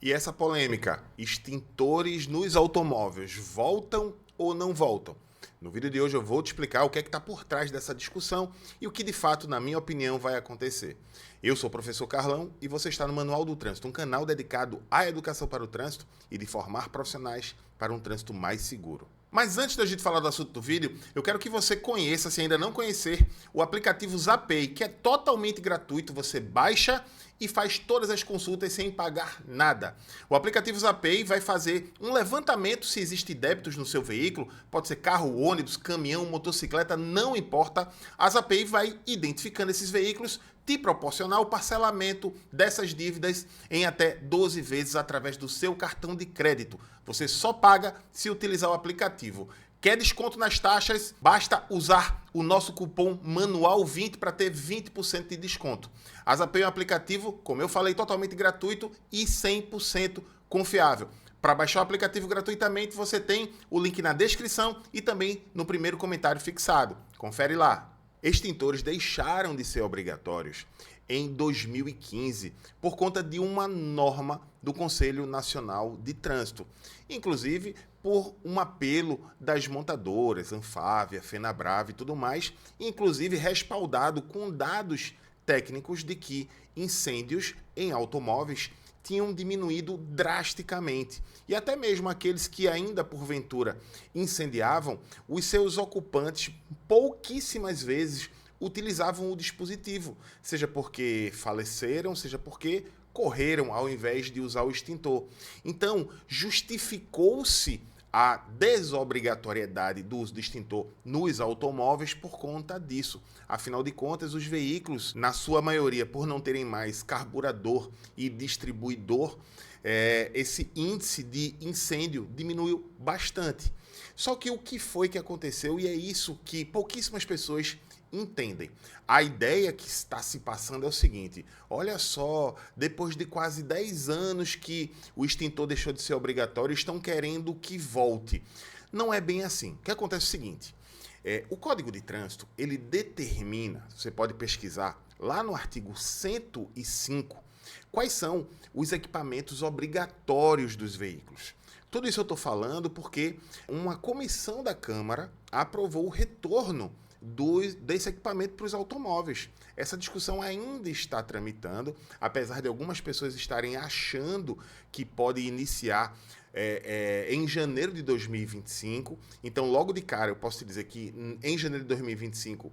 E essa polêmica, extintores nos automóveis, voltam ou não voltam? No vídeo de hoje eu vou te explicar o que é que está por trás dessa discussão e o que de fato, na minha opinião, vai acontecer. Eu sou o professor Carlão e você está no Manual do Trânsito, um canal dedicado à educação para o trânsito e de formar profissionais para um trânsito mais seguro. Mas antes da gente falar do assunto do vídeo, eu quero que você conheça, se ainda não conhecer, o aplicativo Zapay, que é totalmente gratuito, você baixa e faz todas as consultas sem pagar nada. O aplicativo Zapay vai fazer um levantamento se existe débitos no seu veículo, pode ser carro, ônibus, caminhão, motocicleta, não importa. A Zapay vai identificando esses veículos, te proporcionar o parcelamento dessas dívidas em até 12 vezes através do seu cartão de crédito. Você só paga se utilizar o aplicativo. Quer desconto nas taxas? Basta usar o nosso cupom MANUAL20 para ter 20% de desconto. A Zapay é um aplicativo, como eu falei, totalmente gratuito e 100% confiável. Para baixar o aplicativo gratuitamente, você tem o link na descrição e também no primeiro comentário fixado. Confere lá. Extintores deixaram de ser obrigatórios em 2015 por conta de uma norma do Conselho Nacional de Trânsito, inclusive por um apelo das montadoras, Anfávia, Fenabrave e tudo mais, inclusive respaldado com dados técnicos de que incêndios em automóveis tinham diminuído drasticamente. E até mesmo aqueles que ainda porventura incendiavam, os seus ocupantes pouquíssimas vezes utilizavam o dispositivo, seja porque faleceram, seja porque correram ao invés de usar o extintor. Então, justificou-se a desobrigatoriedade do uso do extintor nos automóveis por conta disso. Afinal de contas, os veículos, na sua maioria, por não terem mais carburador e distribuidor, esse índice de incêndio diminuiu bastante. Só que o que foi que aconteceu, e é isso que pouquíssimas pessoas entendem. A ideia que está se passando é o seguinte: olha só, depois de quase 10 anos que o extintor deixou de ser obrigatório, estão querendo que volte. Não é bem assim. O que acontece é o seguinte: o Código de Trânsito, ele determina, você pode pesquisar lá no artigo 105, quais são os equipamentos obrigatórios dos veículos. Tudo isso eu estou falando porque uma comissão da Câmara aprovou o retorno desse equipamento para os automóveis. Essa discussão ainda está tramitando, apesar de algumas pessoas estarem achando que pode iniciar em janeiro de 2025. Então, logo de cara, eu posso te dizer que em janeiro de 2025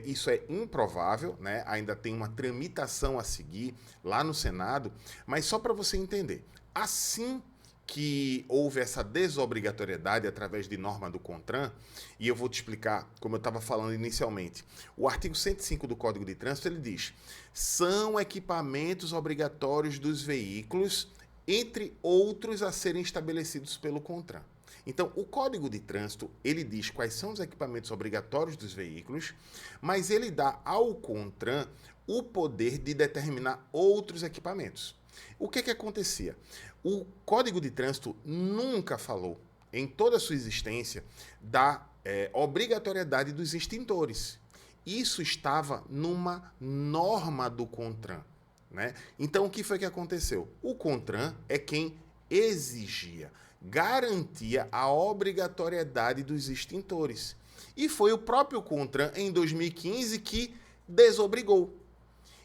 isso é improvável, né? Ainda tem uma tramitação a seguir lá no Senado, mas só para você entender, assim que houve essa desobrigatoriedade através de norma do CONTRAN, e eu vou te explicar, como eu estava falando inicialmente. O artigo 105 do Código de Trânsito, ele diz: são equipamentos obrigatórios dos veículos, entre outros a serem estabelecidos pelo CONTRAN. Então, o Código de Trânsito, ele diz quais são os equipamentos obrigatórios dos veículos, mas ele dá ao CONTRAN o poder de determinar outros equipamentos. O que acontecia? O Código de Trânsito nunca falou, em toda a sua existência, da obrigatoriedade dos extintores. Isso estava numa norma do CONTRAN, né? Então, o que foi que aconteceu? O CONTRAN é quem exigia, garantia a obrigatoriedade dos extintores. E foi o próprio CONTRAN, em 2015, que desobrigou.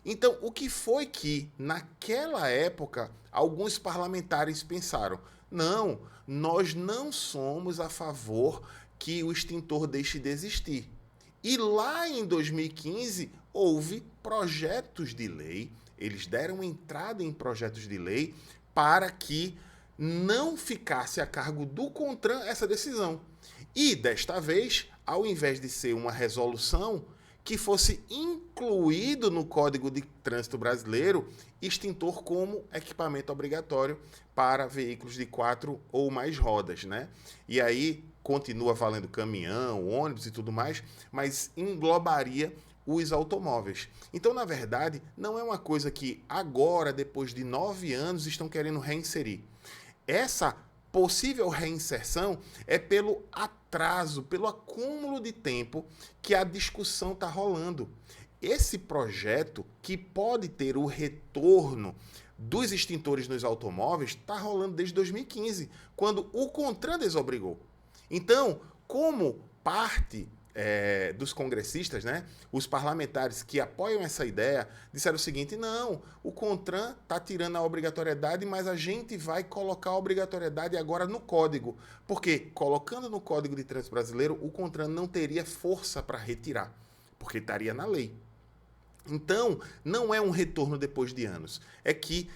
Então, o que foi que, naquela época, alguns parlamentares pensaram? Não, nós não somos a favor que o extintor deixe de existir. E lá em 2015, houve projetos de lei, eles deram entrada em projetos de lei para que não ficasse a cargo do CONTRAN essa decisão. E, desta vez, ao invés de ser uma resolução, que fosse incluído no Código de Trânsito Brasileiro extintor como equipamento obrigatório para veículos de 4 ou mais rodas, né? E aí continua valendo caminhão, ônibus e tudo mais, mas englobaria os automóveis. Então, na verdade, não é uma coisa que agora, depois de 9 anos, estão querendo reinserir. Essa possível reinserção é pelo atraso, pelo acúmulo de tempo que a discussão está rolando. Esse projeto, que pode ter o retorno dos extintores nos automóveis está rolando desde 2015, quando o CONTRAN desobrigou. Então, como parte dos congressistas, né, os parlamentares que apoiam essa ideia, disseram o seguinte: não, o CONTRAN está tirando a obrigatoriedade, mas a gente vai colocar a obrigatoriedade agora no código. Porque, colocando no Código de Trânsito Brasileiro, o CONTRAN não teria força para retirar, porque estaria na lei. Então, não é um retorno depois de anos. É que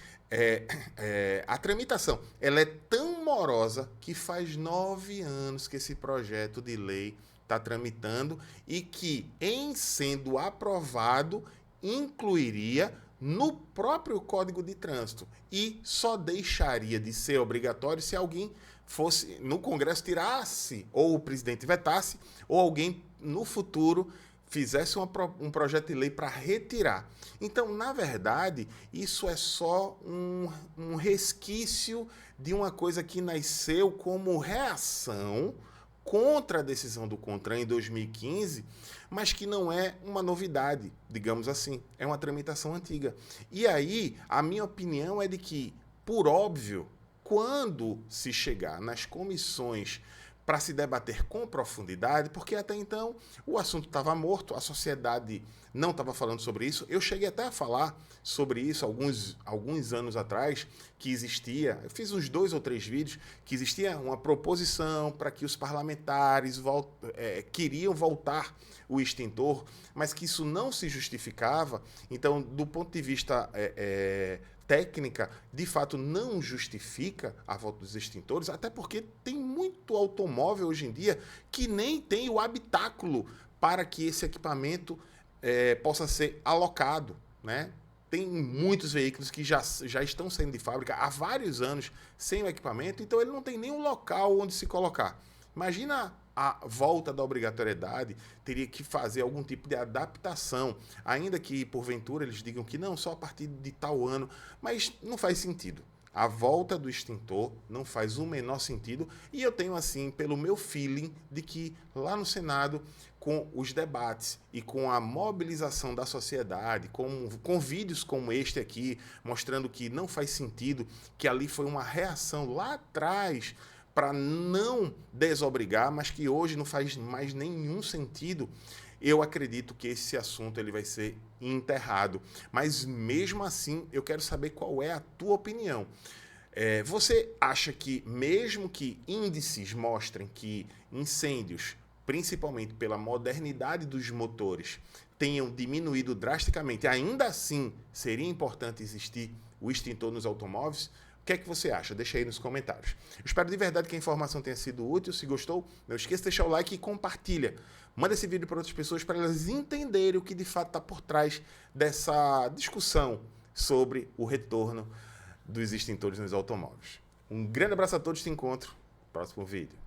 a tramitação ela é tão morosa que faz 9 anos que esse projeto de lei está tramitando e que, em sendo aprovado, incluiria no próprio Código de Trânsito e só deixaria de ser obrigatório se alguém fosse no Congresso tirasse, ou o presidente vetasse, ou alguém no futuro fizesse um projeto de lei para retirar. Então, na verdade, isso é só um resquício de uma coisa que nasceu como reação contra a decisão do CONTRAN em 2015, mas que não é uma novidade, digamos assim, é uma tramitação antiga. E aí, a minha opinião é de que, por óbvio, quando se chegar nas comissões para se debater com profundidade, porque até então o assunto estava morto, a sociedade não estava falando sobre isso. Eu cheguei até a falar sobre isso alguns anos atrás, que existia, eu fiz uns 2 ou 3 vídeos, que existia uma proposição para que os parlamentares queriam voltar o extintor, mas que isso não se justificava. Então, do ponto de vista técnica, de fato, não justifica a volta dos extintores, até porque tem muito automóvel hoje em dia que nem tem o habitáculo para que esse equipamento possa ser alocado, né? Tem muitos veículos que já estão saindo de fábrica há vários anos sem o equipamento, então ele não tem nem um local onde se colocar. Imagina a volta da obrigatoriedade, teria que fazer algum tipo de adaptação, ainda que porventura eles digam que não, só a partir de tal ano, mas não faz sentido. A volta do extintor não faz o menor sentido e eu tenho, assim, pelo meu feeling, de que lá no Senado, com os debates e com a mobilização da sociedade, com vídeos como este aqui, mostrando que não faz sentido, que ali foi uma reação lá atrás para não desobrigar, mas que hoje não faz mais nenhum sentido, eu acredito que esse assunto ele vai ser enterrado. Mas mesmo assim, eu quero saber qual é a tua opinião. Você acha que, mesmo que índices mostrem que incêndios, principalmente pela modernidade dos motores, tenham diminuído drasticamente, ainda assim seria importante existir o extintor nos automóveis? O que é que você acha? Deixa aí nos comentários. Eu espero de verdade que a informação tenha sido útil. Se gostou, não esqueça de deixar o like e compartilha. Manda esse vídeo para outras pessoas para elas entenderem o que de fato está por trás dessa discussão sobre o retorno dos extintores nos automóveis. Um grande abraço a todos, te encontro no próximo vídeo.